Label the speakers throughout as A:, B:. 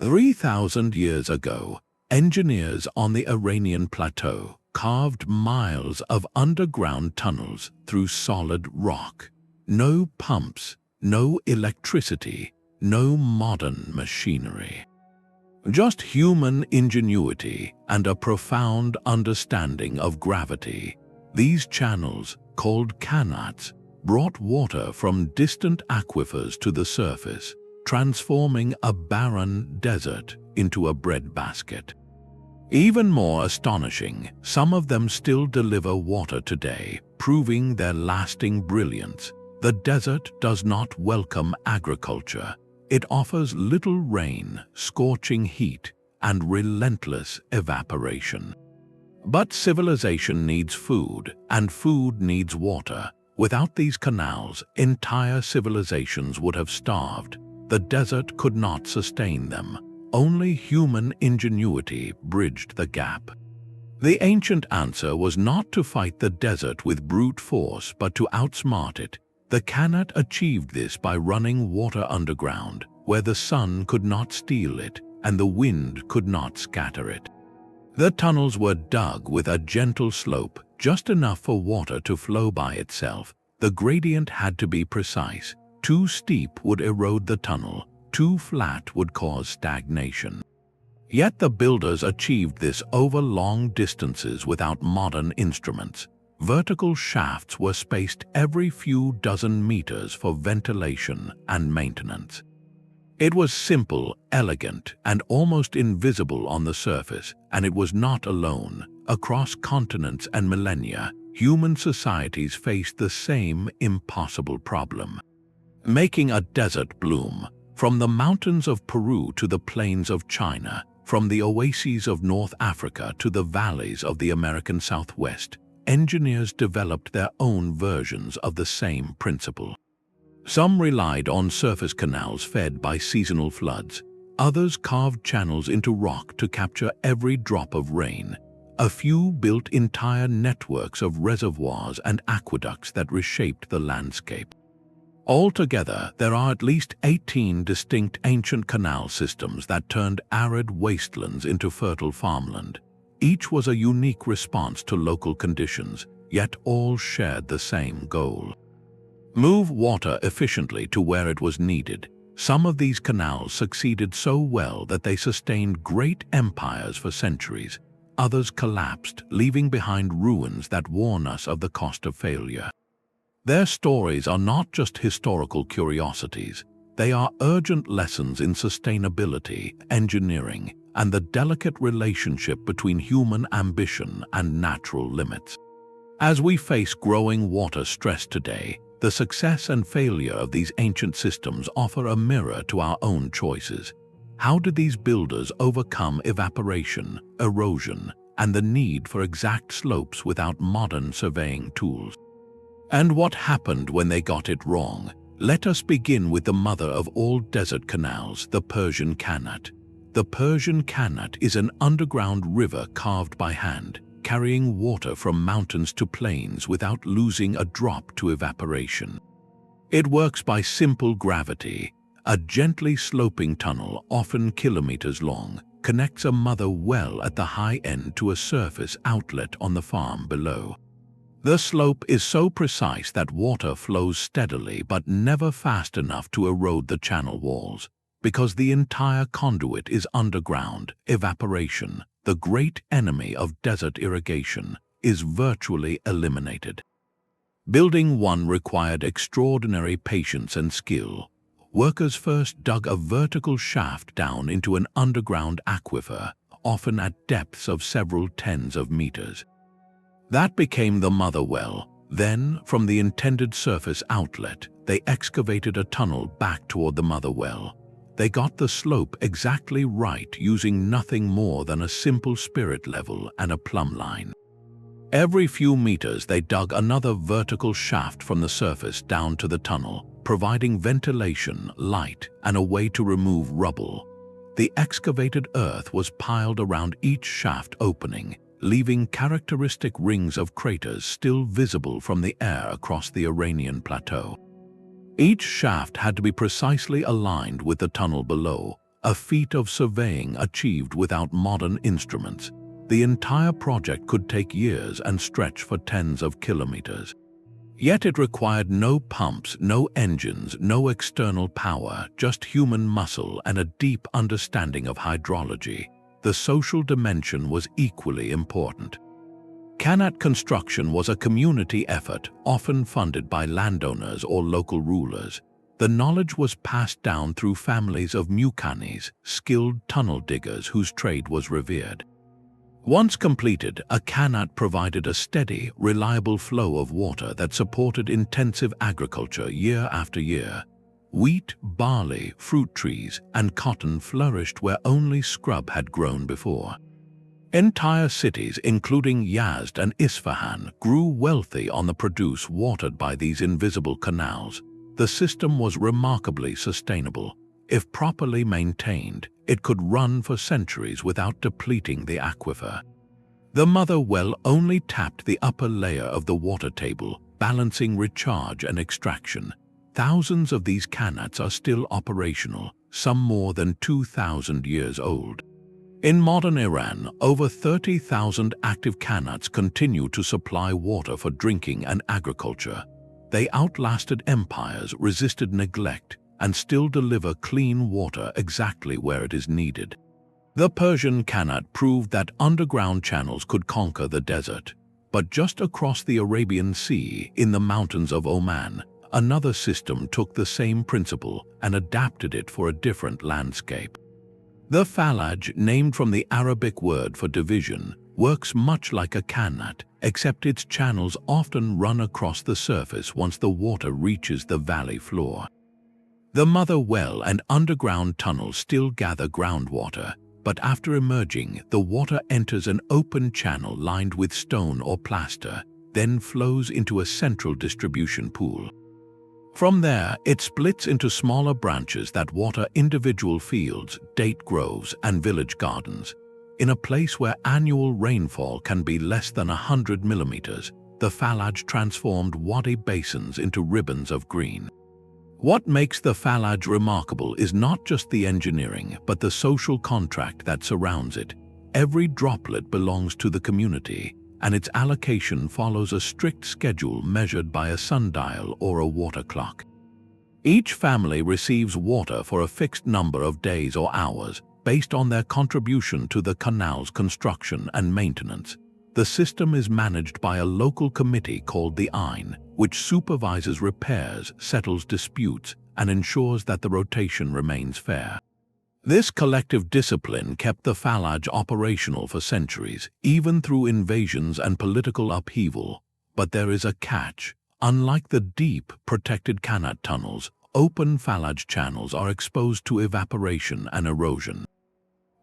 A: 3,000 years ago, engineers on the Iranian plateau carved miles of underground tunnels through solid rock. No pumps, no electricity, no modern machinery. Just human ingenuity and a profound understanding of gravity. These channels, called Qanats, brought water from distant aquifers to the surface, transforming a barren desert into a breadbasket. Even more astonishing, some of them still deliver water today, proving their lasting brilliance. The desert does not welcome agriculture. It offers little rain, scorching heat, and relentless evaporation. But civilization needs food, and food needs water. Without these canals, entire civilizations would have starved. The desert could not sustain them. Only human ingenuity bridged the gap. The ancient answer was not to fight the desert with brute force, but to outsmart it. The Qanat achieved this by running water underground, where the sun could not steal it and the wind could not scatter it. The tunnels were dug with a gentle slope, just enough for water to flow by itself. The gradient had to be precise. Too steep would erode the tunnel, too flat would cause stagnation. Yet the builders achieved this over long distances without modern instruments. Vertical shafts were spaced every few dozen meters for ventilation and maintenance. It was simple, elegant, and almost invisible on the surface, and it was not alone. Across continents and millennia, human societies faced the same impossible problem. Making a desert bloom. From the mountains of Peru to the plains of China, from the oases of North Africa to the valleys of the American Southwest, engineers developed their own versions of the same principle. Some relied on surface canals fed by seasonal floods. Others carved channels into rock to capture every drop of rain. A few built entire networks of reservoirs and aqueducts that reshaped the landscape. Altogether, there are at least 18 distinct ancient canal systems that turned arid wastelands into fertile farmland. Each was a unique response to local conditions, yet all shared the same goal. Move water efficiently to where it was needed. Some of these canals succeeded so well that they sustained great empires for centuries. Others collapsed, leaving behind ruins that warn us of the cost of failure. Their stories are not just historical curiosities. They are urgent lessons in sustainability, engineering, and the delicate relationship between human ambition and natural limits. As we face growing water stress today, the success and failure of these ancient systems offer a mirror to our own choices. How did these builders overcome evaporation, erosion, and the need for exact slopes without modern surveying tools? And what happened when they got it wrong? Let us begin with the mother of all desert canals, the Persian Qanat. The Persian Qanat is an underground river carved by hand, carrying water from mountains to plains without losing a drop to evaporation. It works by simple gravity. A gently sloping tunnel, often kilometers long, connects a mother well at the high end to a surface outlet on the farm below. The slope is so precise that water flows steadily but never fast enough to erode the channel walls. Because the entire conduit is underground, evaporation, the great enemy of desert irrigation, is virtually eliminated. Building one required extraordinary patience and skill. Workers first dug a vertical shaft down into an underground aquifer, often at depths of several tens of meters. That became the mother well. Then, from the intended surface outlet, they excavated a tunnel back toward the mother well. They got the slope exactly right using nothing more than a simple spirit level and a plumb line. Every few meters they dug another vertical shaft from the surface down to the tunnel, providing ventilation, light, and a way to remove rubble. The excavated earth was piled around each shaft opening, leaving characteristic rings of craters still visible from the air across the Iranian plateau. Each shaft had to be precisely aligned with the tunnel below, a feat of surveying achieved without modern instruments. The entire project could take years and stretch for tens of kilometers. Yet it required no pumps, no engines, no external power, just human muscle and a deep understanding of hydrology. The social dimension was equally important. Qanat construction was a community effort, often funded by landowners or local rulers. The knowledge was passed down through families of muqanis, skilled tunnel diggers whose trade was revered. Once completed, a qanat provided a steady, reliable flow of water that supported intensive agriculture year after year. Wheat, barley, fruit trees, and cotton flourished where only scrub had grown before. Entire cities, including Yazd and Isfahan, grew wealthy on the produce watered by these invisible canals. The system was remarkably sustainable. If properly maintained, it could run for centuries without depleting the aquifer. The mother well only tapped the upper layer of the water table, balancing recharge and extraction. Thousands of these qanats are still operational, some more than 2,000 years old. In modern Iran, over 30,000 active qanats continue to supply water for drinking and agriculture. They outlasted empires, resisted neglect, and still deliver clean water exactly where it is needed. The Persian qanat proved that underground channels could conquer the desert. But just across the Arabian Sea, in the mountains of Oman, another system took the same principle and adapted it for a different landscape. The Falaj, named from the Arabic word for division, works much like a qanat, except its channels often run across the surface once the water reaches the valley floor. The mother well and underground tunnels still gather groundwater, but after emerging, the water enters an open channel lined with stone or plaster, then flows into a central distribution pool. From there, it splits into smaller branches that water individual fields, date groves, and village gardens. In a place where annual rainfall can be less than 100 millimeters, the Falaj transformed wadi basins into ribbons of green. What makes the Falaj remarkable is not just the engineering, but the social contract that surrounds it. Every droplet belongs to the community, and its allocation follows a strict schedule measured by a sundial or a water clock. Each family receives water for a fixed number of days or hours, based on their contribution to the canal's construction and maintenance. The system is managed by a local committee called the Ain, which supervises repairs, settles disputes, and ensures that the rotation remains fair. This collective discipline kept the Falaj operational for centuries, even through invasions and political upheaval. But there is a catch. Unlike the deep, protected qanat tunnels, open Falaj channels are exposed to evaporation and erosion.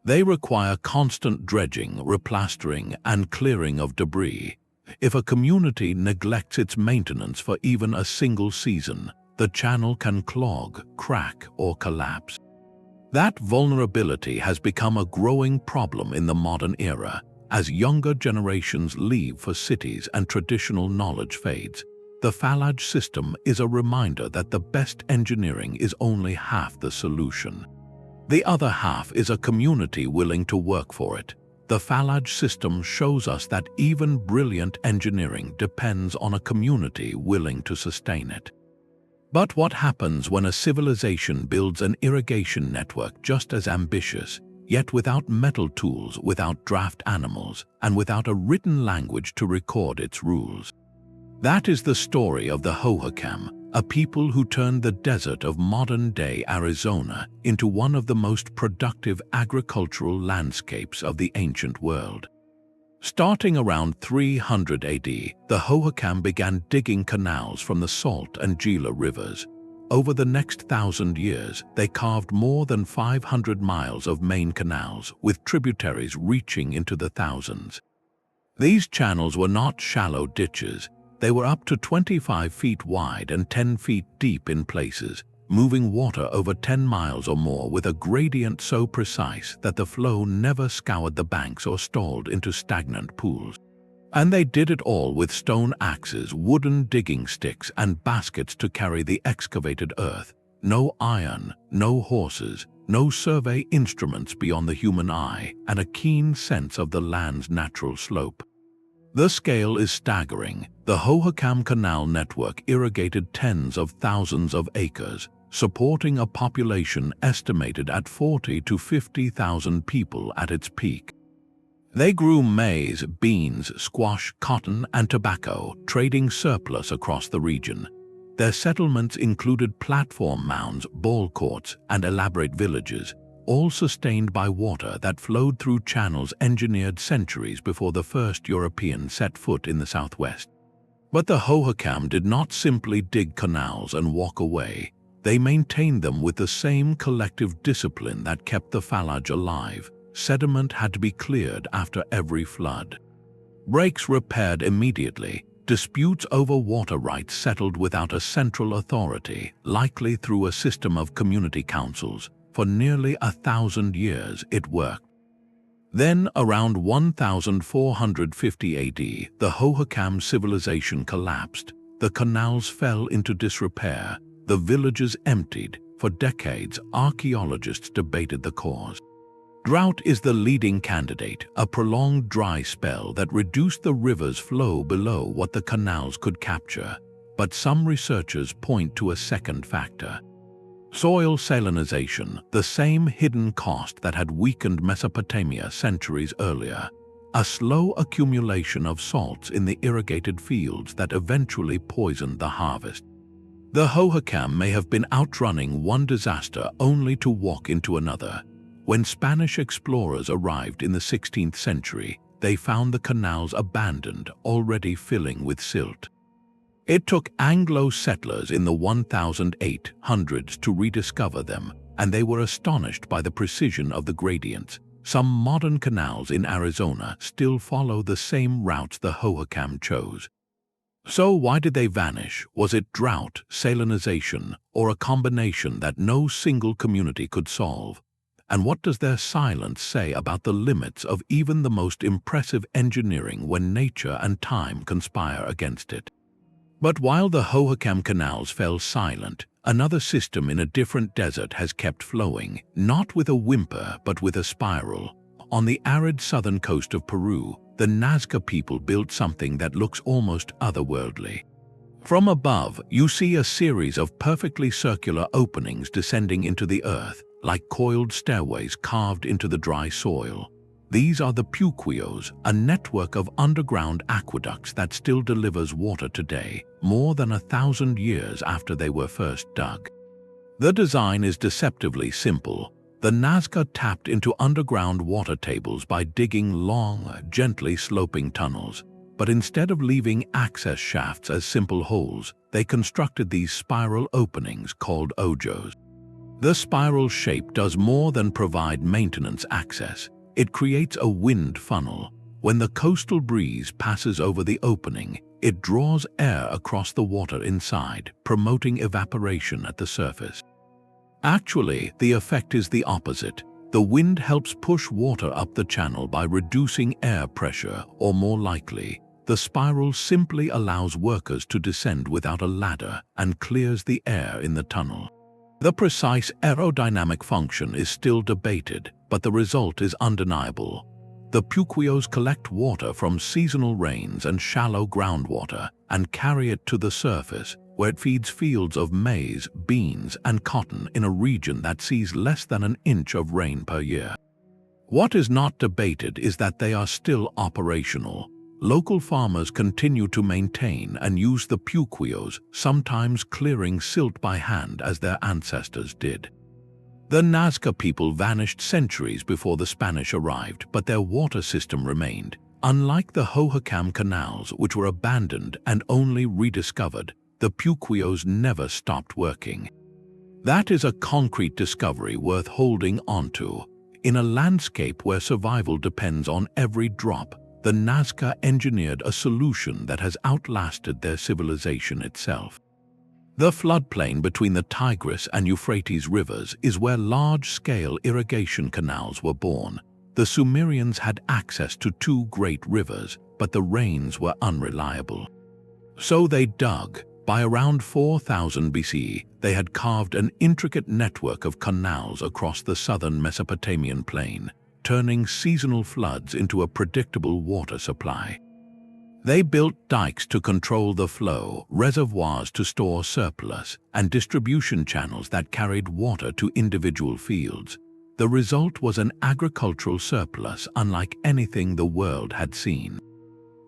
A: They require constant dredging, replastering, and clearing of debris. If a community neglects its maintenance for even a single season, the channel can clog, crack, or collapse. That vulnerability has become a growing problem in the modern era, as younger generations leave for cities and traditional knowledge fades. The Falaj system is a reminder that the best engineering is only half the solution. The other half is a community willing to work for it. The Falaj system shows us that even brilliant engineering depends on a community willing to sustain it. But what happens when a civilization builds an irrigation network just as ambitious, yet without metal tools, without draft animals, and without a written language to record its rules? That is the story of the Hohokam, a people who turned the desert of modern-day Arizona into one of the most productive agricultural landscapes of the ancient world. Starting around 300 AD, the Hohokam began digging canals from the Salt and Gila rivers. Over the next 1,000 years, they carved more than 500 miles of main canals, with tributaries reaching into the thousands. These channels were not shallow ditches. They were up to 25 feet wide and 10 feet deep in places, moving water over 10 miles or more with a gradient so precise that the flow never scoured the banks or stalled into stagnant pools. And they did it all with stone axes, wooden digging sticks, and baskets to carry the excavated earth. No iron, no horses, no survey instruments beyond the human eye, and a keen sense of the land's natural slope. The scale is staggering. The Hohokam Canal network irrigated tens of thousands of acres, supporting a population estimated at 40 to 50,000 people at its peak. They grew maize, beans, squash, cotton, and tobacco, trading surplus across the region. Their settlements included platform mounds, ball courts, and elaborate villages, all sustained by water that flowed through channels engineered centuries before the first Europeans set foot in the southwest. But the Hohokam did not simply dig canals and walk away. They maintained them with the same collective discipline that kept the Falaj alive. Sediment had to be cleared after every flood. Breaks repaired immediately. Disputes over water rights settled without a central authority, likely through a system of community councils. For nearly 1,000 years it worked. Then, around 1450 AD, the Hohokam civilization collapsed. The canals fell into disrepair. The villages emptied. For decades, archaeologists debated the cause. Drought is the leading candidate, a prolonged dry spell that reduced the river's flow below what the canals could capture. But some researchers point to a second factor. Soil salinization, the same hidden cost that had weakened Mesopotamia centuries earlier. A slow accumulation of salts in the irrigated fields that eventually poisoned the harvest. The Hohokam may have been outrunning one disaster only to walk into another. When Spanish explorers arrived in the 16th century, they found the canals abandoned, already filling with silt. It took Anglo settlers in the 1800s to rediscover them, and they were astonished by the precision of the gradients. Some modern canals in Arizona still follow the same routes the Hohokam chose. So why did they vanish? Was it drought, salinization, or a combination that no single community could solve? And what does their silence say about the limits of even the most impressive engineering when nature and time conspire against it? But while the Hohokam canals fell silent, another system in a different desert has kept flowing, not with a whimper but with a spiral. On the arid southern coast of Peru, the Nazca people built something that looks almost otherworldly. From above, you see a series of perfectly circular openings descending into the earth, like coiled stairways carved into the dry soil. These are the puquios, a network of underground aqueducts that still delivers water today, more than 1,000 years after they were first dug. The design is deceptively simple. The Nazca tapped into underground water tables by digging long, gently sloping tunnels. But instead of leaving access shafts as simple holes, they constructed these spiral openings called ojos. The spiral shape does more than provide maintenance access. It creates a wind funnel. When the coastal breeze passes over the opening, it draws air across the water inside, promoting evaporation at the surface. Actually, the effect is the opposite. The wind helps push water up the channel by reducing air pressure, or more likely, the spiral simply allows workers to descend without a ladder and clears the air in the tunnel. The precise aerodynamic function is still debated, but the result is undeniable. The puquios collect water from seasonal rains and shallow groundwater and carry it to the surface, where it feeds fields of maize, beans, and cotton in a region that sees less than an inch of rain per year. What is not debated is that they are still operational. Local farmers continue to maintain and use the puquios, sometimes clearing silt by hand as their ancestors did. The Nazca people vanished centuries before the Spanish arrived, but their water system remained. Unlike the Hohokam canals, which were abandoned and only rediscovered, the puquios never stopped working. That is a concrete discovery worth holding onto. In a landscape where survival depends on every drop, the Nazca engineered a solution that has outlasted their civilization itself. The floodplain between the Tigris and Euphrates rivers is where large-scale irrigation canals were born. The Sumerians had access to two great rivers, but the rains were unreliable. So they dug, By around 4000 BC, they had carved an intricate network of canals across the southern Mesopotamian plain, turning seasonal floods into a predictable water supply. They built dikes to control the flow, reservoirs to store surplus, and distribution channels that carried water to individual fields. The result was an agricultural surplus unlike anything the world had seen.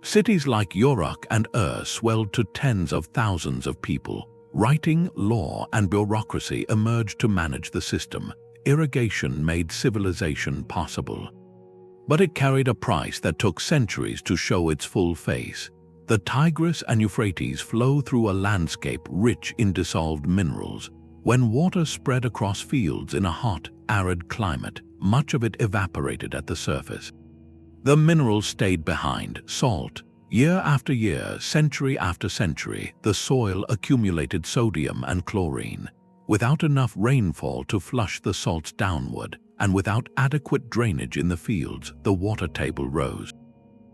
A: Cities like Uruk and swelled to tens of thousands of people. Writing, law, and bureaucracy emerged to manage the system. Irrigation made civilization possible. But it carried a price that took centuries to show its full face. The Tigris and Euphrates flow through a landscape rich in dissolved minerals. When water spread across fields in a hot, arid climate, much of it evaporated at the surface. The minerals stayed behind, salt. Year after year, century after century, the soil accumulated sodium and chlorine. Without enough rainfall to flush the salts downward, and without adequate drainage in the fields, the water table rose.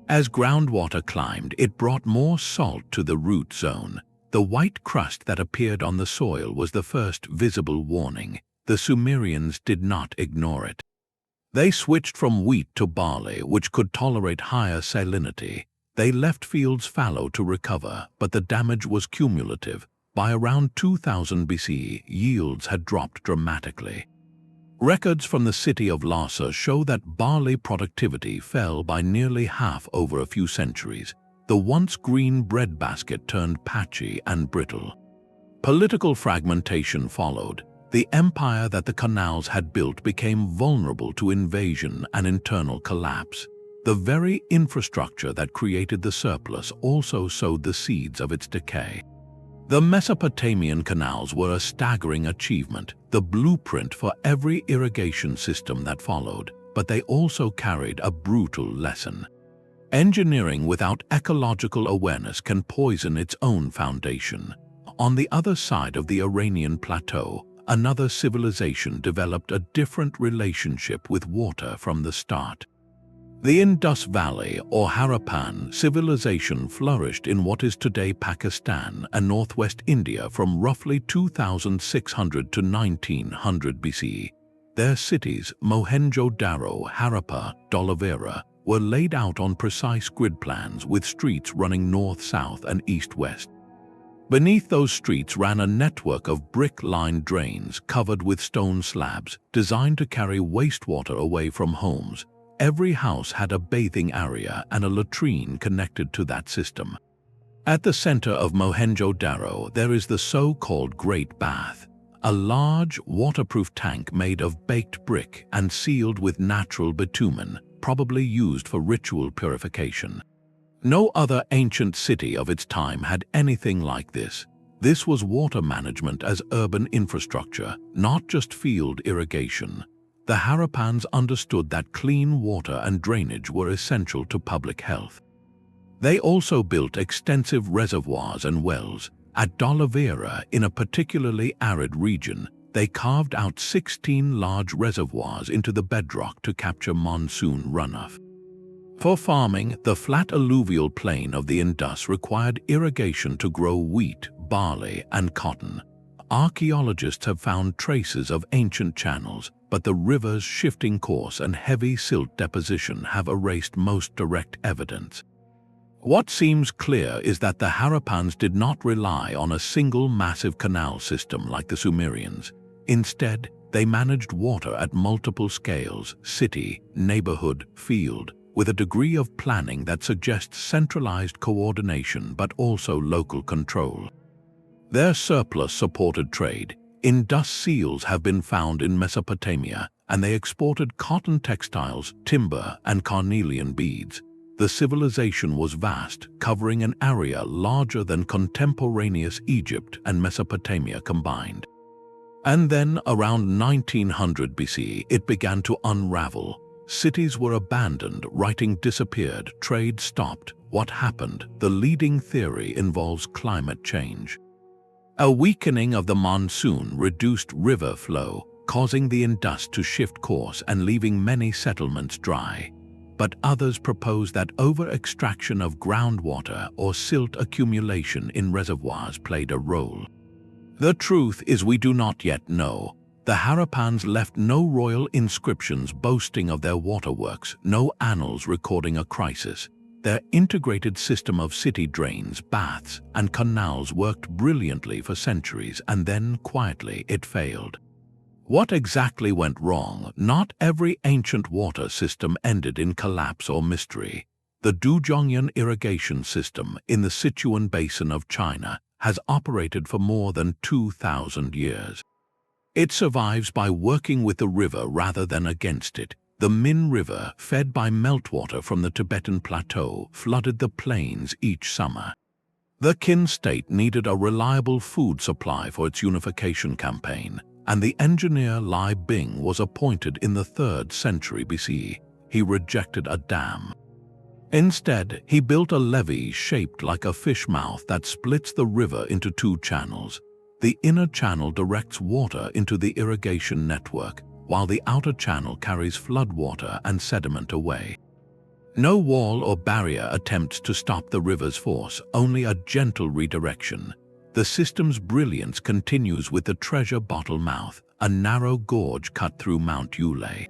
A: As groundwater climbed, it brought more salt to the root zone. The white crust that appeared on the soil was the first visible warning. The Sumerians did not ignore it. They switched from wheat to barley, which could tolerate higher salinity. They left fields fallow to recover, but the damage was cumulative. By around 2000 BC, yields had dropped dramatically. Records from the city of Lhasa show that barley productivity fell by nearly half over a few centuries. The once green breadbasket turned patchy and brittle. Political fragmentation followed. The empire that the Canals had built became vulnerable to invasion and internal collapse. The very infrastructure that created the surplus also sowed the seeds of its decay. The Mesopotamian canals were a staggering achievement, the blueprint for every irrigation system that followed, but they also carried a brutal lesson. Engineering without ecological awareness can poison its own foundation. On the other side of the Iranian plateau, another civilization developed a different relationship with water from the start. The Indus Valley, or Harappan, civilization flourished in what is today Pakistan and northwest India from roughly 2600 to 1900 BC. Their cities, Mohenjo-Daro, Harappa, Dolavera, were laid out on precise grid plans with streets running north-south and east-west. Beneath those streets ran a network of brick-lined drains covered with stone slabs designed to carry wastewater away from homes. Every house had a bathing area and a latrine connected to that system. At the center of Mohenjo-Daro, there is the so-called Great Bath, a large, waterproof tank made of baked brick and sealed with natural bitumen, probably used for ritual purification. No other ancient city of its time had anything like this. This was water management as urban infrastructure, not just field irrigation. The Harappans understood that clean water and drainage were essential to public health. They also built extensive reservoirs and wells. At Dolavera, in a particularly arid region, they carved out 16 large reservoirs into the bedrock to capture monsoon runoff. For farming, the flat alluvial plain of the Indus required irrigation to grow wheat, barley, and cotton. Archaeologists have found traces of ancient channels, but the river's shifting course and heavy silt deposition have erased most direct evidence. What seems clear is that the Harappans did not rely on a single massive canal system like the Sumerians. Instead, they managed water at multiple scales, city, neighborhood, field, with a degree of planning that suggests centralized coordination but also local control. Their surplus supported trade. Indus seals have been found in Mesopotamia, and they exported cotton textiles, timber, and carnelian beads. The civilization was vast, covering an area larger than contemporaneous Egypt and Mesopotamia combined. And then, around 1900 BC, it began to unravel. Cities were abandoned, writing disappeared, trade stopped. What happened? The leading theory involves climate change. A weakening of the monsoon reduced river flow, causing the Indus to shift course and leaving many settlements dry. but others propose that over-extraction of groundwater or silt accumulation in reservoirs played a role. The truth is we do not yet know. The Harappans left no royal inscriptions boasting of their waterworks, no annals recording a crisis. Their integrated system of city drains, baths, and canals worked brilliantly for centuries, and then, quietly, it failed. What exactly went wrong? Not every ancient water system ended in collapse or mystery. The Dujiangyan irrigation system in the Sichuan Basin of China has operated for more than 2,000 years. It survives by working with the river rather than against it. The Min River, fed by meltwater from the Tibetan plateau, flooded the plains each summer. The Qin state needed a reliable food supply for its unification campaign, and the engineer Lai Bing was appointed in the 3rd century BC. He rejected a dam. Instead, he built a levee shaped like a fish mouth that splits the river into 2 channels. The inner channel directs water into the irrigation network, while the outer channel carries floodwater and sediment away. No wall or barrier attempts to stop the river's force, only a gentle redirection. The system's brilliance continues with the treasure bottle mouth, a narrow gorge cut through Mount Yulei.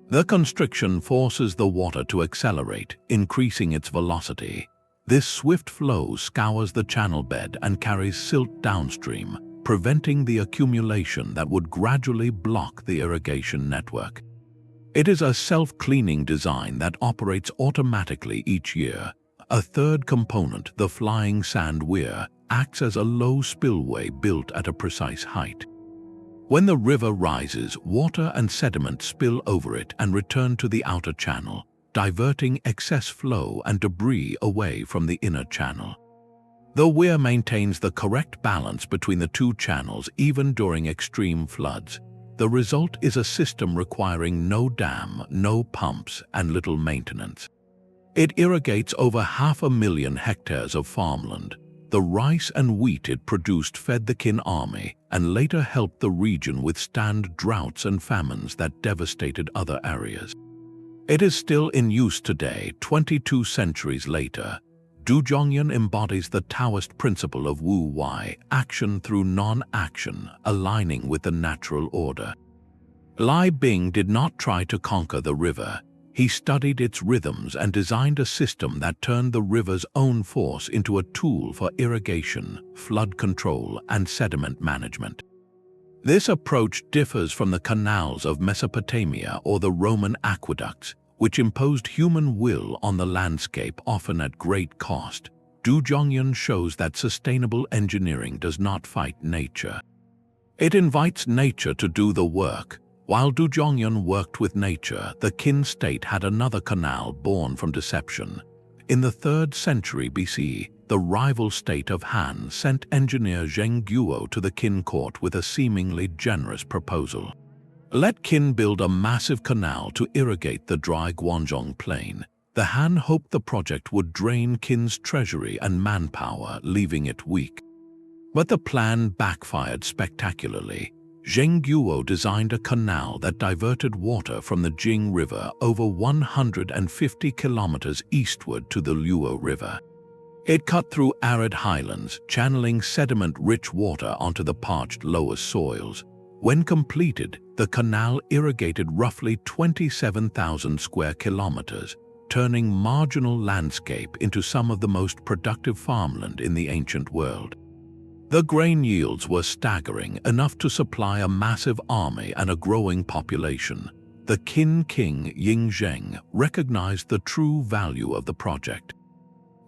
A: The constriction forces the water to accelerate, increasing its velocity. This swift flow scours the channel bed and carries silt downstream, preventing the accumulation that would gradually block the irrigation network. It is a self-cleaning design that operates automatically each year. A third component, the flying sand weir, acts as a low spillway built at a precise height. When the river rises, water and sediment spill over it and return to the outer channel, diverting excess flow and debris away from the inner channel. The weir maintains the correct balance between the 2 channels even during extreme floods. The result is a system requiring no dam, no pumps, and little maintenance. It irrigates over 500,000 hectares of farmland. The rice and wheat it produced fed the Qin army and later helped the region withstand droughts and famines that devastated other areas. It is still in use today, 22 centuries later. Dujiangyan embodies the Taoist principle of Wu Wei, action through non-action, aligning with the natural order. Lai Bing did not try to conquer the river. He studied its rhythms and designed a system that turned the river's own force into a tool for irrigation, flood control, and sediment management. This approach differs from the canals of Mesopotamia or the Roman aqueducts, which imposed human will on the landscape, often at great cost. Dujiangyan shows that sustainable engineering does not fight nature. It invites nature to do the work. While Dujiangyan worked with nature, the Qin state had another canal born from deception. In the 3rd century BC, the rival state of Han sent engineer Zheng Guo to the Qin court with a seemingly generous proposal. Let Qin build a massive canal to irrigate the dry Guangzhong plain. The Han hoped the project would drain Qin's treasury and manpower, leaving it weak. But the plan backfired spectacularly. Zheng Guo designed a canal that diverted water from the Jing River over 150 kilometers eastward to the Luo River. It cut through arid highlands, channeling sediment-rich water onto the parched lower soils. When completed, the canal irrigated roughly 27,000 square kilometers, turning marginal landscape into some of the most productive farmland in the ancient world. The grain yields were staggering, enough to supply a massive army and a growing population. The Qin king Yingzheng recognized the true value of the project.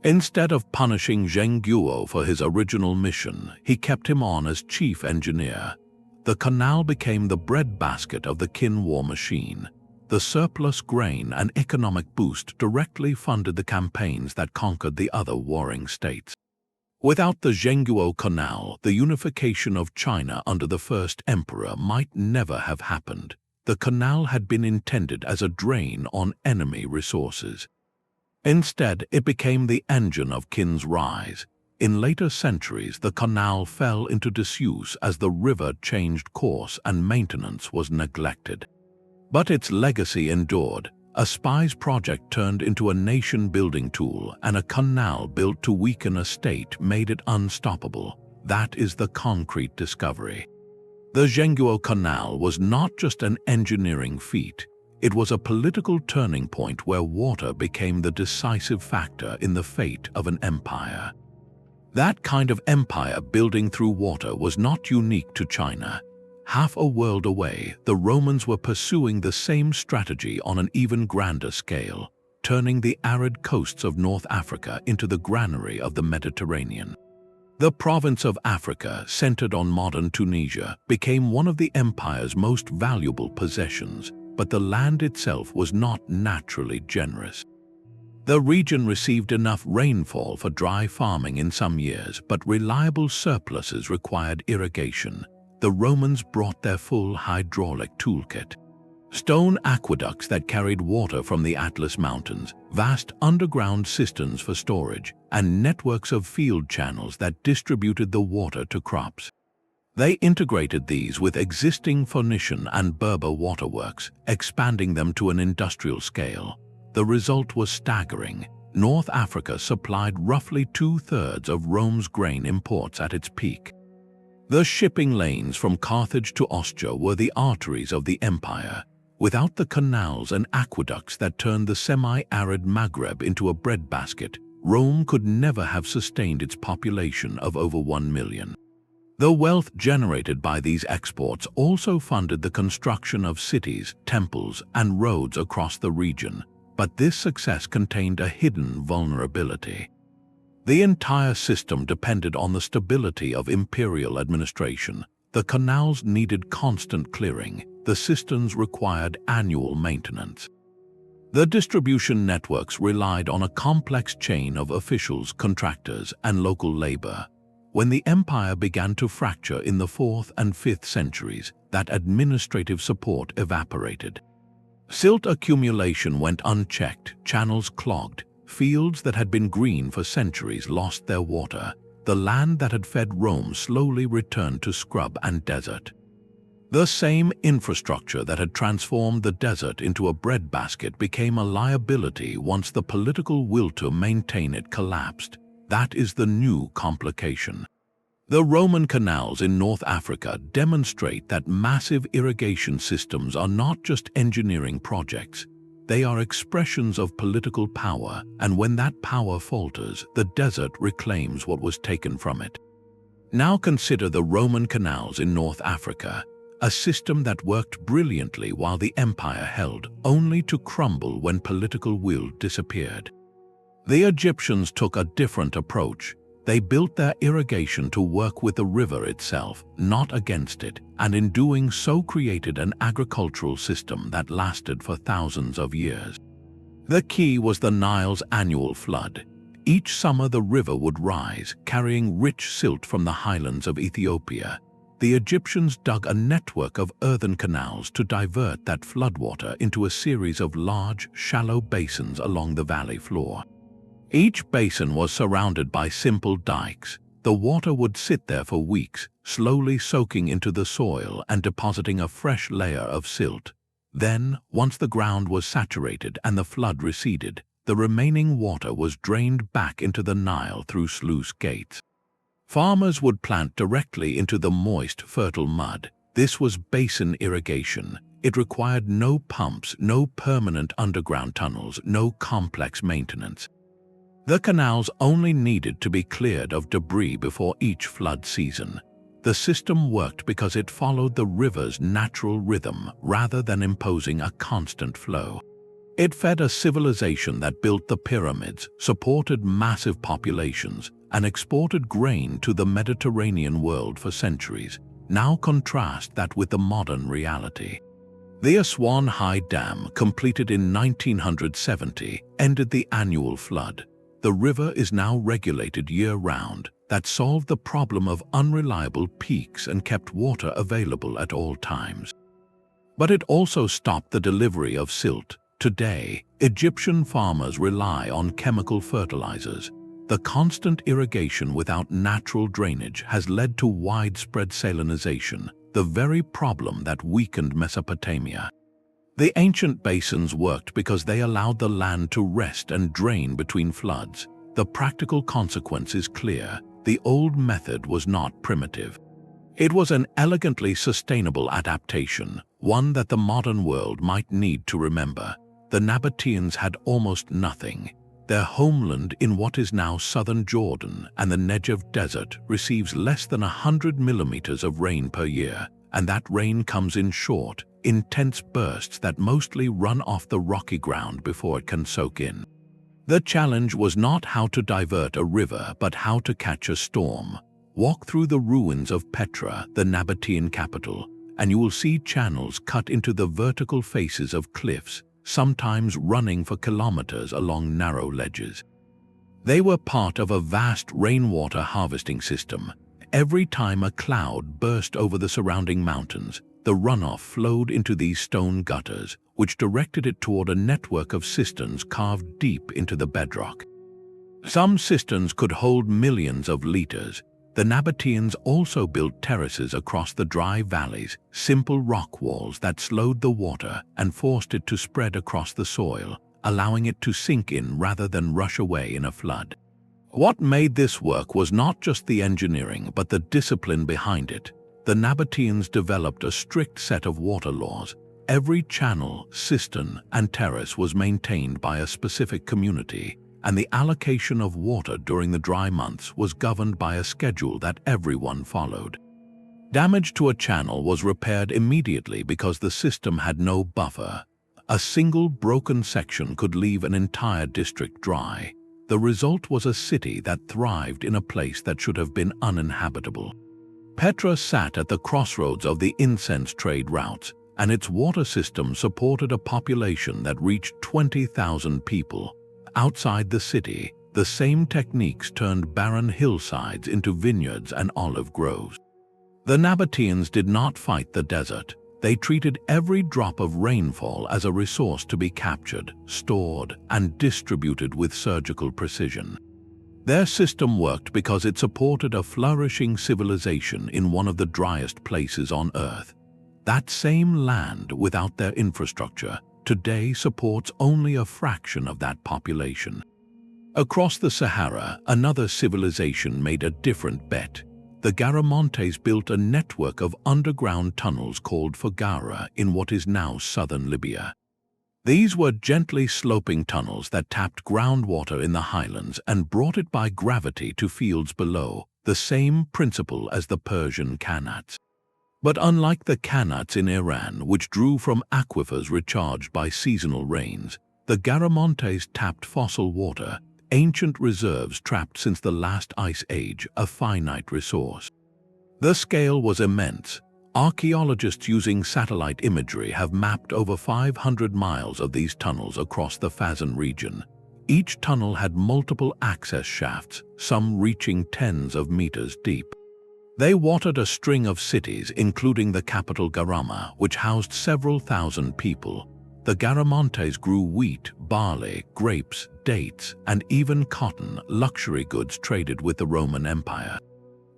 A: Instead of punishing Zheng Guo for his original mission, he kept him on as chief engineer. The canal became the breadbasket of the Qin war machine. The surplus grain and economic boost directly funded the campaigns that conquered the other warring states. Without the Zhengguo Canal, the unification of China under the first emperor might never have happened. The canal had been intended as a drain on enemy resources. Instead, it became the engine of Qin's rise. In later centuries, the canal fell into disuse as the river changed course and maintenance was neglected. But its legacy endured. A spies project turned into a nation-building tool, and a canal built to weaken a state made it unstoppable. That is the concrete discovery. The Zhenguo Canal was not just an engineering feat. It was a political turning point where water became the decisive factor in the fate of an empire. That kind of empire building through water was not unique to China. Half a world away, the Romans were pursuing the same strategy on an even grander scale, turning the arid coasts of North Africa into the granary of the Mediterranean. The province of Africa, centered on modern Tunisia, became one of the empire's most valuable possessions, but the land itself was not naturally generous. The region received enough rainfall for dry farming in some years, but reliable surpluses required irrigation. The Romans brought their full hydraulic toolkit. Stone aqueducts that carried water from the Atlas Mountains, vast underground cisterns for storage, and networks of field channels that distributed the water to crops. They integrated these with existing Phoenician and Berber waterworks, expanding them to an industrial scale. The result was staggering. North Africa supplied roughly 2/3 of Rome's grain imports at its peak. The shipping lanes from Carthage to Ostia were the arteries of the empire. Without the canals and aqueducts that turned the semi-arid Maghreb into a breadbasket, Rome could never have sustained its population of over 1 million. The wealth generated by these exports also funded the construction of cities, temples, and roads across the region, but this success contained a hidden vulnerability. The entire system depended on the stability of imperial administration. The canals needed constant clearing. The cisterns required annual maintenance. The distribution networks relied on a complex chain of officials, contractors, and local labor. When the empire began to fracture in the 4th and 5th centuries, that administrative support evaporated. Silt accumulation went unchecked, channels clogged, fields that had been green for centuries lost their water. The land that had fed Rome slowly returned to scrub and desert. The same infrastructure that had transformed the desert into a breadbasket became a liability once the political will to maintain it collapsed. That is the new complication. The Roman canals in North Africa demonstrate that massive irrigation systems are not just engineering projects. They are expressions of political power, and when that power falters, the desert reclaims what was taken from it. Now consider the Roman canals in North Africa, a system that worked brilliantly while the empire held, only to crumble when political will disappeared. The Egyptians took a different approach. They built their irrigation to work with the river itself, not against it, and in doing so created an agricultural system that lasted for thousands of years. The key was the Nile's annual flood. Each summer the river would rise, carrying rich silt from the highlands of Ethiopia. The Egyptians dug a network of earthen canals to divert that floodwater into a series of large, shallow basins along the valley floor. Each basin was surrounded by simple dikes. The water would sit there for weeks, slowly soaking into the soil and depositing a fresh layer of silt. Then, once the ground was saturated and the flood receded, the remaining water was drained back into the Nile through sluice gates. Farmers would plant directly into the moist, fertile mud. This was basin irrigation. It required no pumps, no permanent underground tunnels, no complex maintenance. The canals only needed to be cleared of debris before each flood season. The system worked because it followed the river's natural rhythm rather than imposing a constant flow. It fed a civilization that built the pyramids, supported massive populations, and exported grain to the Mediterranean world for centuries. Now contrast that with the modern reality. The Aswan High Dam, completed in 1970, ended the annual flood. The river is now regulated year-round. That solved the problem of unreliable peaks and kept water available at all times. But it also stopped the delivery of silt. Today, Egyptian farmers rely on chemical fertilizers. The constant irrigation without natural drainage has led to widespread salinization, the very problem that weakened Mesopotamia. The ancient basins worked because they allowed the land to rest and drain between floods. The practical consequence is clear. The old method was not primitive. It was an elegantly sustainable adaptation, one that the modern world might need to remember. The Nabateans had almost nothing. Their homeland in what is now southern Jordan and the Negev Desert receives less than 100 millimeters of rain per year, and that rain comes in short, intense bursts that mostly run off the rocky ground before it can soak in. The challenge was not how to divert a river, but how to catch a storm. Walk through the ruins of Petra, the Nabatean capital, and you will see channels cut into the vertical faces of cliffs, sometimes running for kilometers along narrow ledges. They were part of a vast rainwater harvesting system. Every time a cloud burst over the surrounding mountains, the runoff flowed into these stone gutters, which directed it toward a network of cisterns carved deep into the bedrock. Some cisterns could hold millions of liters. The Nabateans also built terraces across the dry valleys, simple rock walls that slowed the water and forced it to spread across the soil, allowing it to sink in rather than rush away in a flood. What made this work was not just the engineering, but the discipline behind it. The Nabateans developed a strict set of water laws. Every channel, cistern, and terrace was maintained by a specific community, and the allocation of water during the dry months was governed by a schedule that everyone followed. Damage to a channel was repaired immediately because the system had no buffer. A single broken section could leave an entire district dry. The result was a city that thrived in a place that should have been uninhabitable. Petra sat at the crossroads of the incense trade routes, and its water system supported a population that reached 20,000 people. Outside the city, the same techniques turned barren hillsides into vineyards and olive groves. The Nabateans did not fight the desert. They treated every drop of rainfall as a resource to be captured, stored, and distributed with surgical precision. Their system worked because it supported a flourishing civilization in one of the driest places on Earth. That same land, without their infrastructure, today supports only a fraction of that population. Across the Sahara, another civilization made a different bet. The Garamontes built a network of underground tunnels called Fogara in what is now southern Libya. These were gently sloping tunnels that tapped groundwater in the highlands and brought it by gravity to fields below, the same principle as the Persian Qanats. But unlike the Qanats in Iran, which drew from aquifers recharged by seasonal rains, the Garamontes tapped fossil water, ancient reserves trapped since the last ice age, a finite resource. The scale was immense. Archaeologists using satellite imagery have mapped over 500 miles of these tunnels across the Fezzan region. Each tunnel had multiple access shafts, some reaching tens of meters deep. They watered a string of cities, including the capital Garama, which housed several thousand people. The Garamontes grew wheat, barley, grapes, dates, and even cotton, luxury goods traded with the Roman Empire.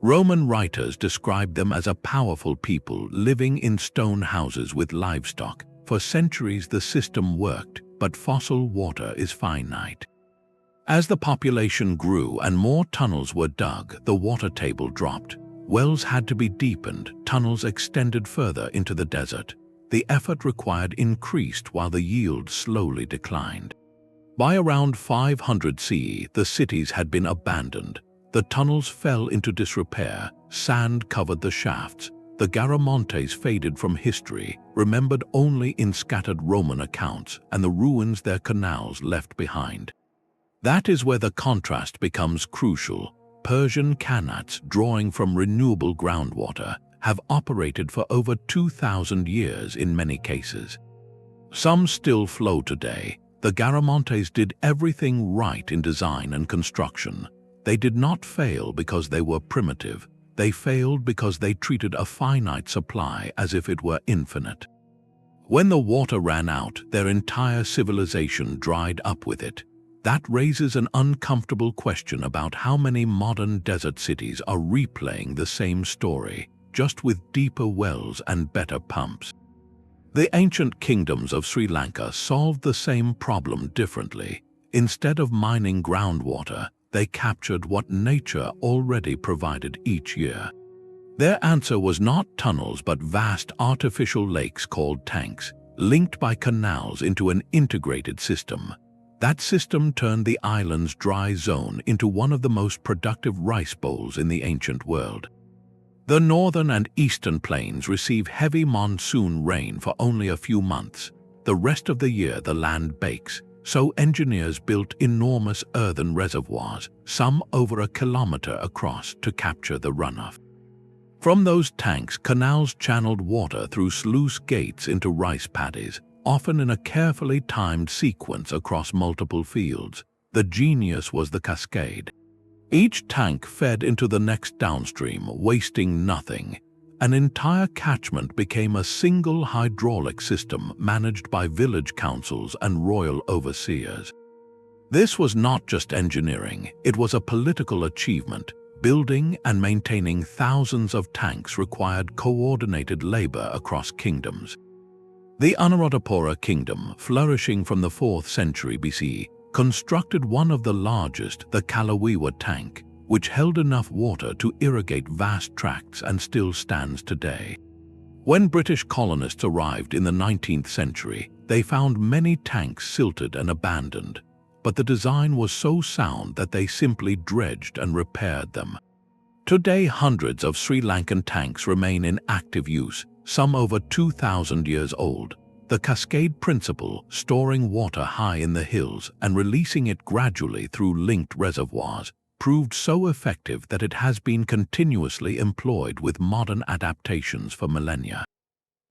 A: Roman writers described them as a powerful people living in stone houses with livestock. For centuries the system worked, but fossil water is finite. As the population grew and more tunnels were dug, the water table dropped. Wells had to be deepened, tunnels extended further into the desert. The effort required increased while the yield slowly declined. By around 500 CE, the cities had been abandoned. The tunnels fell into disrepair, sand covered the shafts. The Garamontes faded from history, remembered only in scattered Roman accounts and the ruins their canals left behind. That is where the contrast becomes crucial. Persian Qanats, drawing from renewable groundwater, have operated for over 2,000 years in many cases. Some still flow today. The Garamontes did everything right in design and construction. They did not fail because they were primitive. They failed because they treated a finite supply as if it were infinite. When the water ran out, their entire civilization dried up with it. That raises an uncomfortable question about how many modern desert cities are replaying the same story, just with deeper wells and better pumps. The ancient kingdoms of Sri Lanka solved the same problem differently. Instead of mining groundwater, they captured what nature already provided each year. Their answer was not tunnels but vast artificial lakes called tanks, linked by canals into an integrated system. That system turned the island's dry zone into one of the most productive rice bowls in the ancient world. The northern and eastern plains receive heavy monsoon rain for only a few months. The rest of the year the land bakes, so engineers built enormous earthen reservoirs, some over a kilometer across, to capture the runoff. From those tanks, canals channeled water through sluice gates into rice paddies, often in a carefully timed sequence across multiple fields. The genius was the cascade. Each tank fed into the next downstream, wasting nothing. An entire catchment became a single hydraulic system managed by village councils and royal overseers. This was not just engineering, it was a political achievement. Building and maintaining thousands of tanks required coordinated labor across kingdoms. The Anuradhapura kingdom, flourishing from the 4th century BC, constructed one of the largest, the Kalawiwa tank, which held enough water to irrigate vast tracts and still stands today. When British colonists arrived in the 19th century, they found many tanks silted and abandoned, but the design was so sound that they simply dredged and repaired them. Today, hundreds of Sri Lankan tanks remain in active use, some over 2,000 years old. The cascade principle, storing water high in the hills and releasing it gradually through linked reservoirs, proved so effective that it has been continuously employed with modern adaptations for millennia.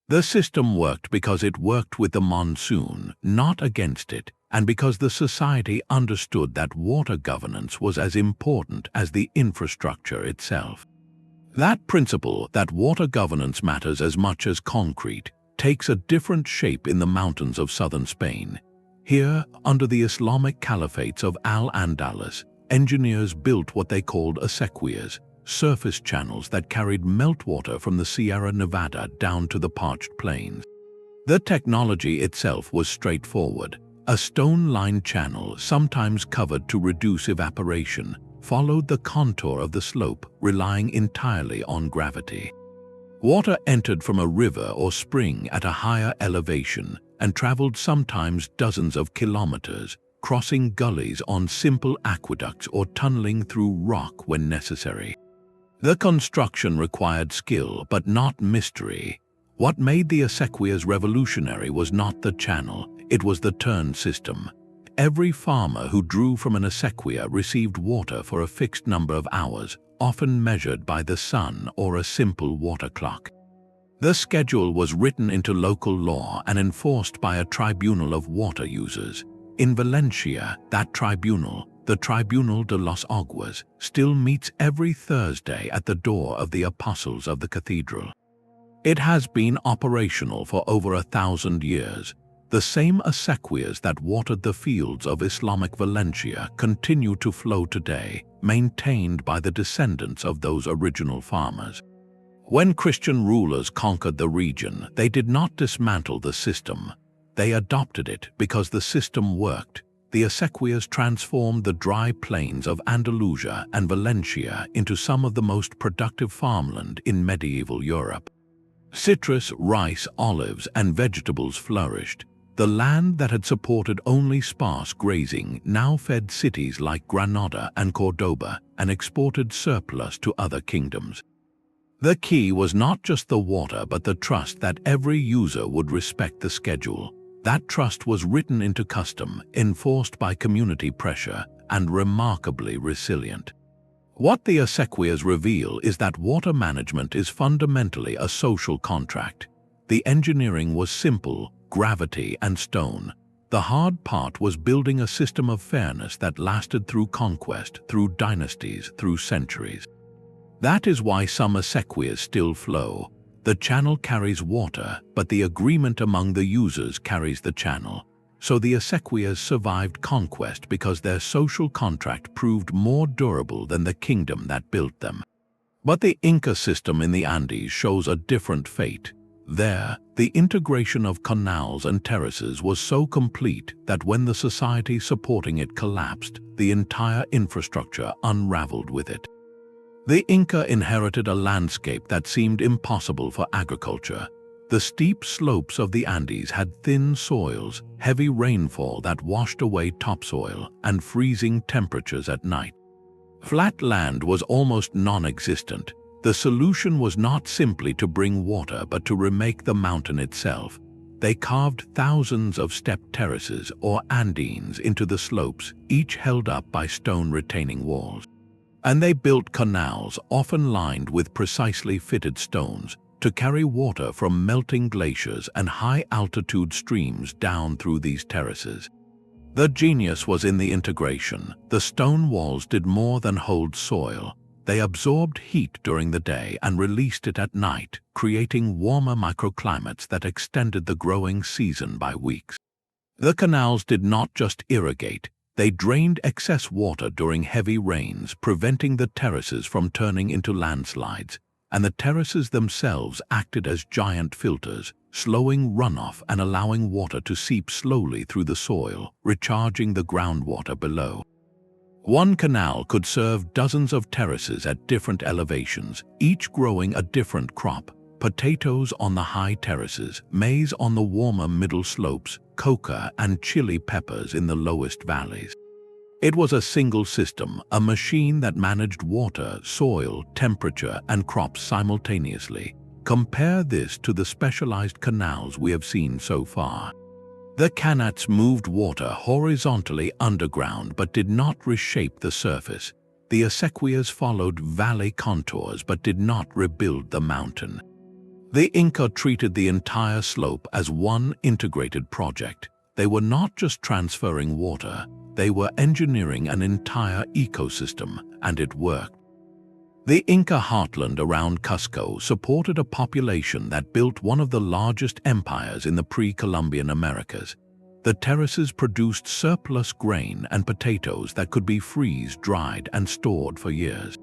A: The system worked because it worked with the monsoon, not against it, and because the society understood that water governance was as important as the infrastructure itself. That principle, that water governance matters as much as concrete, takes a different shape in the mountains of southern Spain. Here, under the Islamic caliphates of Al-Andalus, engineers built what they called acequias, surface channels that carried meltwater from the Sierra Nevada down to the parched plains. The technology itself was straightforward. A stone-lined channel, sometimes covered to reduce evaporation, followed the contour of the slope, relying entirely on gravity. Water entered from a river or spring at a higher elevation and traveled sometimes dozens of kilometers, crossing gullies on simple aqueducts or tunneling through rock when necessary. The construction required skill but not mystery. What made the acequias revolutionary was not the channel, it was the turn system. Every farmer who drew from an acequia received water for a fixed number of hours, often measured by the sun or a simple water clock. The schedule was written into local law and enforced by a tribunal of water users. In Valencia, that tribunal, the Tribunal de los Aguas, still meets every Thursday at the door of the Apostles of the Cathedral. It has been operational for over 1,000 years. The same acequias that watered the fields of Islamic Valencia continue to flow today, maintained by the descendants of those original farmers. When Christian rulers conquered the region, they did not dismantle the system. They adopted it because the system worked. The acequias transformed the dry plains of Andalusia and Valencia into some of the most productive farmland in medieval Europe. Citrus, rice, olives, and vegetables flourished. The land that had supported only sparse grazing now fed cities like Granada and Cordoba and exported surplus to other kingdoms. The key was not just the water but the trust that every user would respect the schedule. That trust was written into custom, enforced by community pressure, and remarkably resilient. What the acequias reveal is that water management is fundamentally a social contract. The engineering was simple, gravity and stone. The hard part was building a system of fairness that lasted through conquest, through dynasties, through centuries. That is why some acequias still flow. The channel carries water, but the agreement among the users carries the channel. So the acequias survived conquest because their social contract proved more durable than the kingdom that built them. But the Inca system in the Andes shows a different fate. There, the integration of canals and terraces was so complete that when the society supporting it collapsed, the entire infrastructure unraveled with it. The Inca inherited a landscape that seemed impossible for agriculture. The steep slopes of the Andes had thin soils, heavy rainfall that washed away topsoil, and freezing temperatures at night. Flat land was almost non-existent. The solution was not simply to bring water but to remake the mountain itself. They carved thousands of step terraces or andines into the slopes, each held up by stone retaining walls. And they built canals, often lined with precisely fitted stones, to carry water from melting glaciers and high-altitude streams down through these terraces. The genius was in the integration. The stone walls did more than hold soil. They absorbed heat during the day and released it at night, creating warmer microclimates that extended the growing season by weeks. The canals did not just irrigate, they drained excess water during heavy rains, preventing the terraces from turning into landslides, and the terraces themselves acted as giant filters, slowing runoff and allowing water to seep slowly through the soil, recharging the groundwater below. One canal could serve dozens of terraces at different elevations, each growing a different crop: potatoes on the high terraces, maize on the warmer middle slopes, coca and chili peppers in the lowest valleys. It was a single system, a machine that managed water, soil, temperature, and crops simultaneously. Compare this to the specialized canals we have seen so far. The Qanats moved water horizontally underground but did not reshape the surface. The acequias followed valley contours but did not rebuild the mountain. The Inca treated the entire slope as one integrated project. They were not just transferring water, they were engineering an entire ecosystem, and it worked. The Inca heartland around Cusco supported a population that built one of the largest empires in the pre-Columbian Americas. The terraces produced surplus grain and potatoes that could be freeze-dried and stored for years.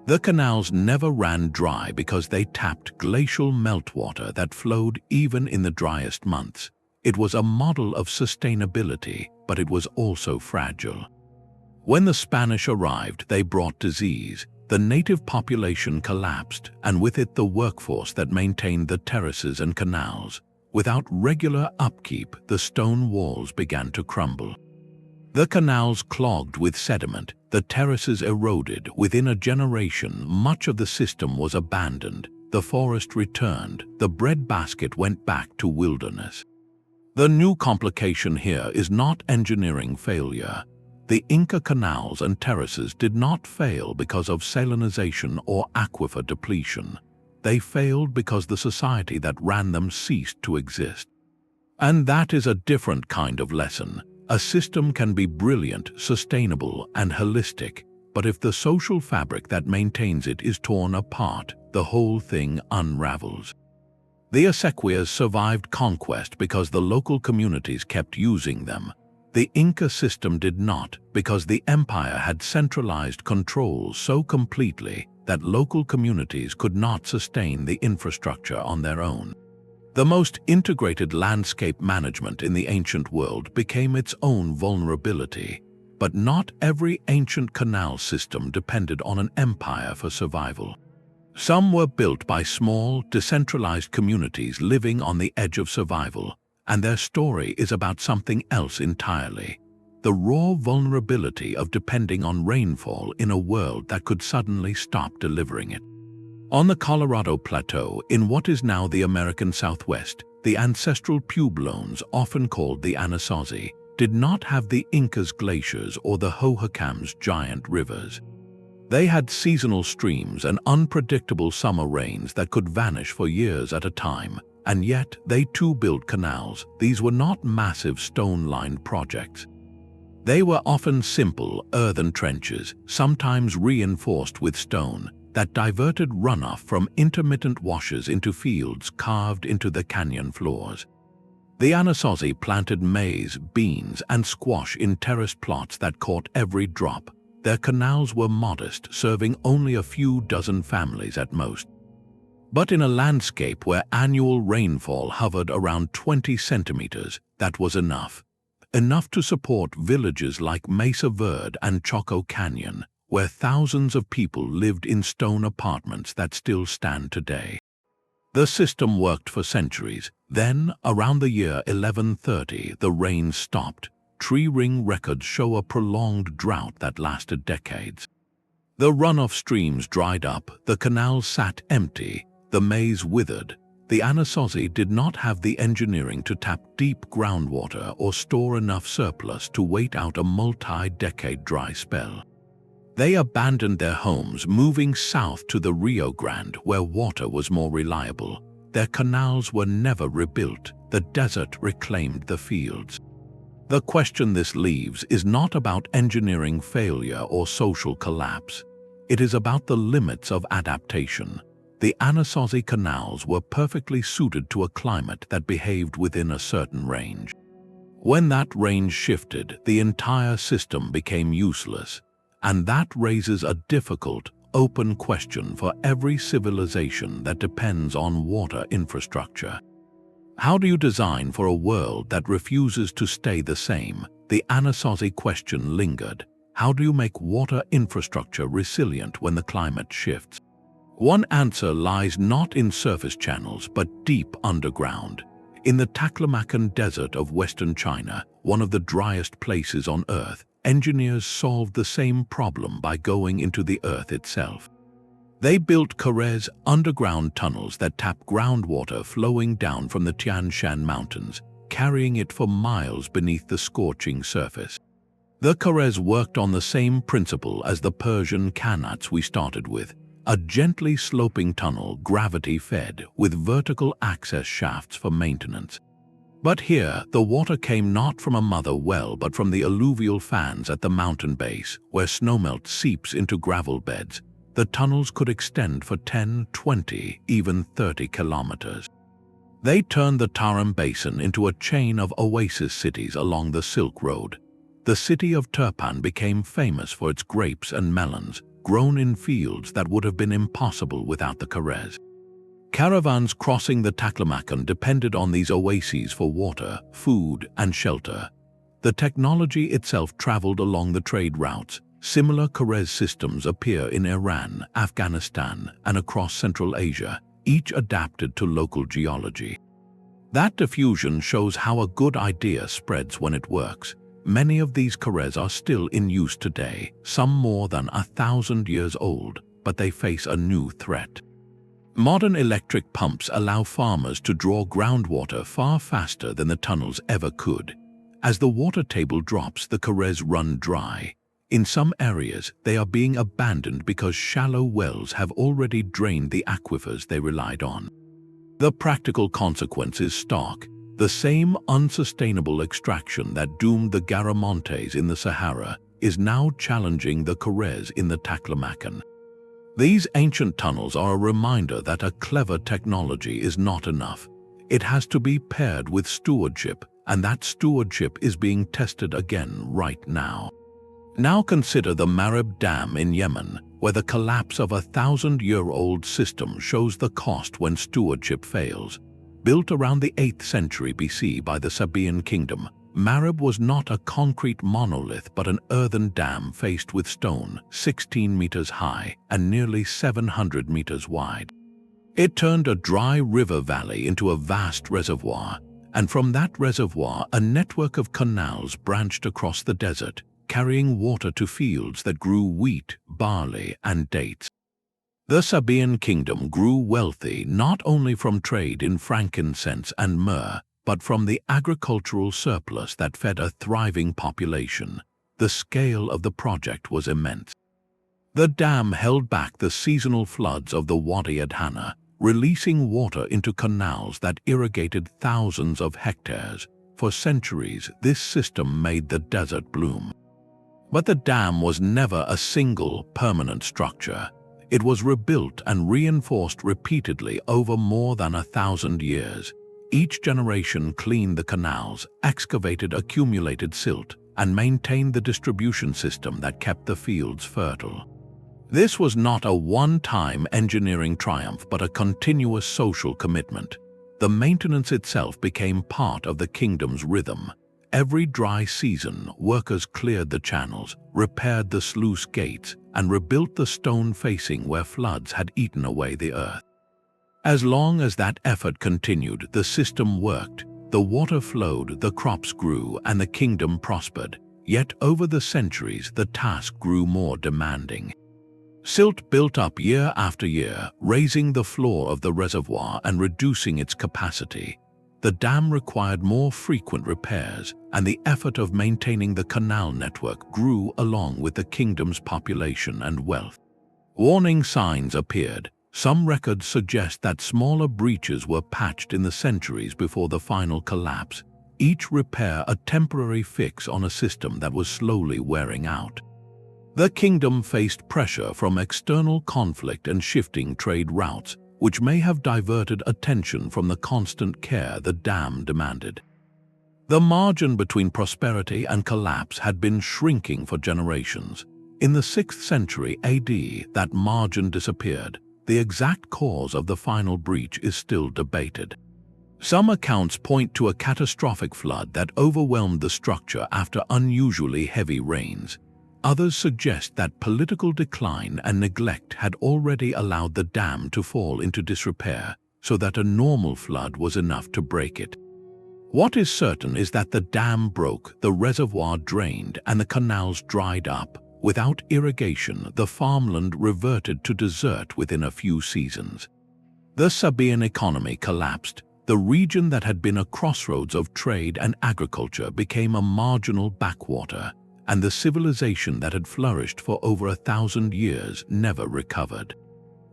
A: The canals never ran dry because they tapped glacial meltwater that flowed even in the driest months. It was a model of sustainability, but it was also fragile. When the Spanish arrived, they brought disease. The native population collapsed, and with it the workforce that maintained the terraces and canals. Without regular upkeep, the stone walls began to crumble. The canals clogged with sediment, the terraces eroded. Within a generation, much of the system was abandoned. The forest returned, the breadbasket went back to wilderness. The new complication here is not engineering failure. The Inca canals and terraces did not fail because of salinization or aquifer depletion. They failed because the society that ran them ceased to exist. And that is a different kind of lesson. A system can be brilliant, sustainable, and holistic, but if the social fabric that maintains it is torn apart, the whole thing unravels. The acequias survived conquest because the local communities kept using them. The Inca system did not, because the empire had centralized control so completely that local communities could not sustain the infrastructure on their own. The most integrated landscape management in the ancient world became its own vulnerability, but not every ancient canal system depended on an empire for survival. Some were built by small, decentralized communities living on the edge of survival, and their story is about something else entirely: the raw vulnerability of depending on rainfall in a world that could suddenly stop delivering it. On the Colorado Plateau, in what is now the American Southwest, the ancestral pueblones, often called the Anasazi, did not have the Incas' glaciers or the Hohokam's giant rivers. They had seasonal streams and unpredictable summer rains that could vanish for years at a time, and yet they too built canals. These were not massive stone-lined projects. They were often simple, earthen trenches, sometimes reinforced with stone, that diverted runoff from intermittent washes into fields carved into the canyon floors. The Anasazi planted maize, beans, and squash in terraced plots that caught every drop. Their canals were modest, serving only a few dozen families at most. But in a landscape where annual rainfall hovered around 20 centimeters, that was enough. Enough to support villages like Mesa Verde and Choco Canyon, where thousands of people lived in stone apartments that still stand today. The system worked for centuries. Then, around the year 1130, the rain stopped. Tree ring records show a prolonged drought that lasted decades. The runoff streams dried up, the canals sat empty, the maize withered. The Anasazi did not have the engineering to tap deep groundwater or store enough surplus to wait out a multi-decade dry spell. They abandoned their homes, moving south to the Rio Grande, where water was more reliable. Their canals were never rebuilt. The desert reclaimed the fields. The question this leaves is not about engineering failure or social collapse. It is about the limits of adaptation. The Anasazi canals were perfectly suited to a climate that behaved within a certain range. When that range shifted, the entire system became useless. And that raises a difficult, open question for every civilization that depends on water infrastructure. How do you design for a world that refuses to stay the same? The Anasazi question lingered. How do you make water infrastructure resilient when the climate shifts? One answer lies not in surface channels but deep underground. In the Taklamakan Desert of western China, one of the driest places on Earth, engineers solved the same problem by going into the earth itself. They built Karez underground tunnels that tap groundwater flowing down from the Tian Shan Mountains, carrying it for miles beneath the scorching surface. The Karez worked on the same principle as the Persian Qanats we started with, a gently sloping tunnel gravity-fed with vertical access shafts for maintenance. But here, the water came not from a mother well but from the alluvial fans at the mountain base, where snowmelt seeps into gravel beds. The tunnels could extend for 10, 20, even 30 kilometers. They turned the Tarim Basin into a chain of oasis cities along the Silk Road. The city of Turpan became famous for its grapes and melons, grown in fields that would have been impossible without the Karez. Caravans crossing the Taklamakan depended on these oases for water, food, and shelter. The technology itself traveled along the trade routes. Similar Karez systems appear in Iran, Afghanistan, and across Central Asia, each adapted to local geology. That diffusion shows how a good idea spreads when it works. Many of these Karez are still in use today, some more than 1,000 years old, but they face a new threat. Modern electric pumps allow farmers to draw groundwater far faster than the tunnels ever could. As the water table drops, the Karez run dry. In some areas, they are being abandoned because shallow wells have already drained the aquifers they relied on. The practical consequence is stark. The same unsustainable extraction that doomed the Garamontes in the Sahara is now challenging the Karez in the Taklamakan. These ancient tunnels are a reminder that a clever technology is not enough. It has to be paired with stewardship, and that stewardship is being tested again right now. Now consider the Marib Dam in Yemen, where the collapse of a 1,000-year-old system shows the cost when stewardship fails. Built around the 8th century BC by the Sabaean kingdom, Marib was not a concrete monolith but an earthen dam faced with stone, 16 meters high and nearly 700 meters wide. It turned a dry river valley into a vast reservoir, and from that reservoir a network of canals branched across the desert, carrying water to fields that grew wheat, barley, and dates. The Sabaean kingdom grew wealthy not only from trade in frankincense and myrrh, but from the agricultural surplus that fed a thriving population. The scale of the project was immense. The dam held back the seasonal floods of the Wadi Adhana, releasing water into canals that irrigated thousands of hectares. For centuries, this system made the desert bloom. But the dam was never a single, permanent structure. It was rebuilt and reinforced repeatedly over more than 1,000 years. Each generation cleaned the canals, excavated accumulated silt, and maintained the distribution system that kept the fields fertile. This was not a one-time engineering triumph but a continuous social commitment. The maintenance itself became part of the kingdom's rhythm. Every dry season, workers cleared the channels, repaired the sluice gates, and rebuilt the stone facing where floods had eaten away the earth. As long as that effort continued, the system worked. The water flowed, the crops grew, and the kingdom prospered. Yet over the centuries, the task grew more demanding. Silt built up year after year, raising the floor of the reservoir and reducing its capacity. The dam required more frequent repairs, and the effort of maintaining the canal network grew along with the kingdom's population and wealth. Warning signs appeared. Some records suggest that smaller breaches were patched in the centuries before the final collapse, each repair a temporary fix on a system that was slowly wearing out. The kingdom faced pressure from external conflict and shifting trade routes, which may have diverted attention from the constant care the dam demanded. The margin between prosperity and collapse had been shrinking for generations. In the 6th century AD, that margin disappeared. The exact cause of the final breach is still debated. Some accounts point to a catastrophic flood that overwhelmed the structure after unusually heavy rains. Others suggest that political decline and neglect had already allowed the dam to fall into disrepair, so that a normal flood was enough to break it. What is certain is that the dam broke, the reservoir drained, and the canals dried up. Without irrigation, the farmland reverted to desert within a few seasons. The Sabaean economy collapsed. The region that had been a crossroads of trade and agriculture became a marginal backwater, and the civilization that had flourished for over 1,000 years never recovered.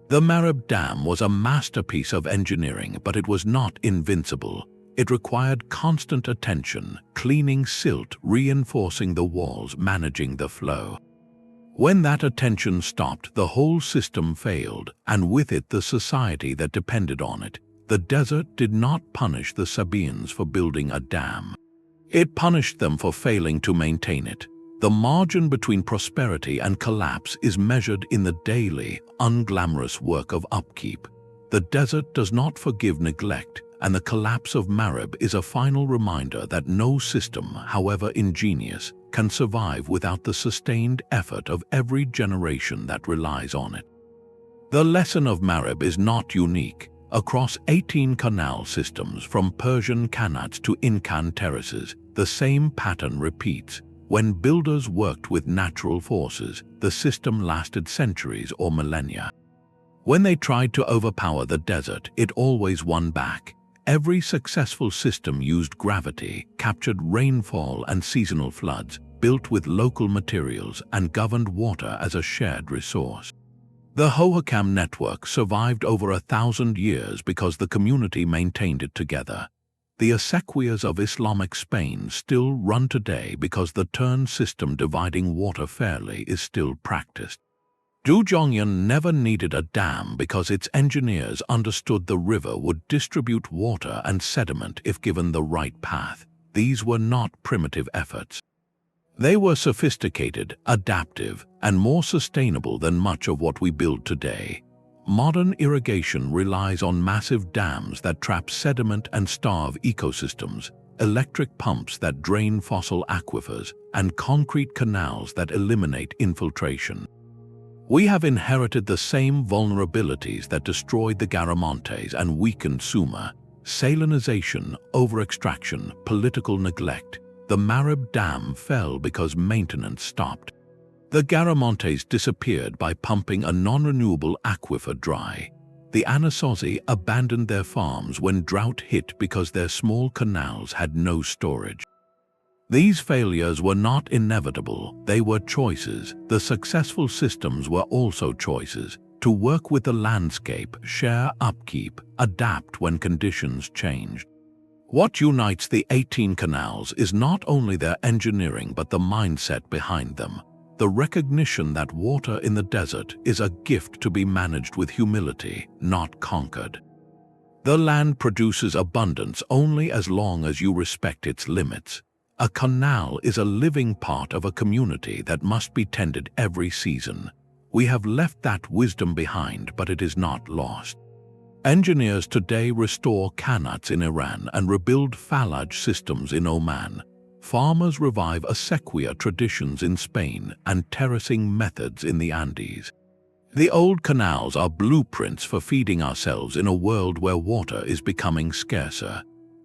A: The Marib Dam was a masterpiece of engineering, but it was not invincible. It required constant attention, cleaning silt, reinforcing the walls, managing the flow. When that attention stopped, the whole system failed, and with it the society that depended on it. The desert did not punish the Sabaeans for building a dam. It punished them for failing to maintain it. The margin between prosperity and collapse is measured in the daily, unglamorous work of upkeep. The desert does not forgive neglect, and the collapse of Marib is a final reminder that no system, however ingenious, can survive without the sustained effort of every generation that relies on it. The lesson of Marib is not unique. Across 18 canal systems, from Persian Qanats to Incan terraces, the same pattern repeats. When builders worked with natural forces, the system lasted centuries or millennia. When they tried to overpower the desert, it always won back. Every successful system used gravity, captured rainfall and seasonal floods, built with local materials, and governed water as a shared resource. The Hohokam network survived over 1,000 years because the community maintained it together. The acequias of Islamic Spain still run today because the turn system dividing water fairly is still practiced. Dujiangyan never needed a dam because its engineers understood the river would distribute water and sediment if given the right path. These were not primitive efforts. They were sophisticated, adaptive, and more sustainable than much of what we build today. Modern irrigation relies on massive dams that trap sediment and starve ecosystems, electric pumps that drain fossil aquifers, and concrete canals that eliminate infiltration. We have inherited the same vulnerabilities that destroyed the Garamontes and weakened Sumer: salinization, over-extraction, political neglect. The Marib Dam fell because maintenance stopped. The Garamontes disappeared by pumping a non-renewable aquifer dry. The Anasazi abandoned their farms when drought hit because their small canals had no storage. These failures were not inevitable, they were choices. The successful systems were also choices: to work with the landscape, share upkeep, adapt when conditions changed. What unites the 18 canals is not only their engineering but the mindset behind them. The recognition that water in the desert is a gift to be managed with humility, not conquered. The land produces abundance only as long as you respect its limits. A canal is a living part of a community that must be tended every season. We have left that wisdom behind, but it is not lost. Engineers today restore Qanats in Iran and rebuild Falaj systems in Oman. Farmers revive acequia traditions in Spain and terracing methods in the Andes. The old canals are blueprints for feeding ourselves in a world where water is becoming scarcer.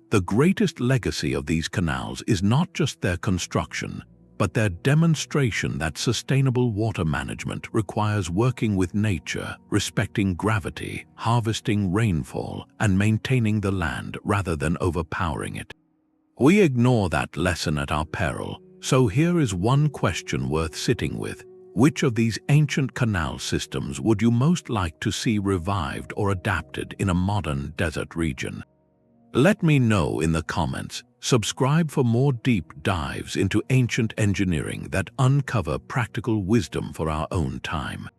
A: The greatest legacy of these canals is not just their construction, but their demonstration that sustainable water management requires working with nature, respecting gravity, harvesting rainfall, and maintaining the land rather than overpowering it. We ignore that lesson at our peril, so here is one question worth sitting with. Which of these ancient canal systems would you most like to see revived or adapted in a modern desert region? Let me know in the comments. Subscribe for more deep dives into ancient engineering that uncover practical wisdom for our own time.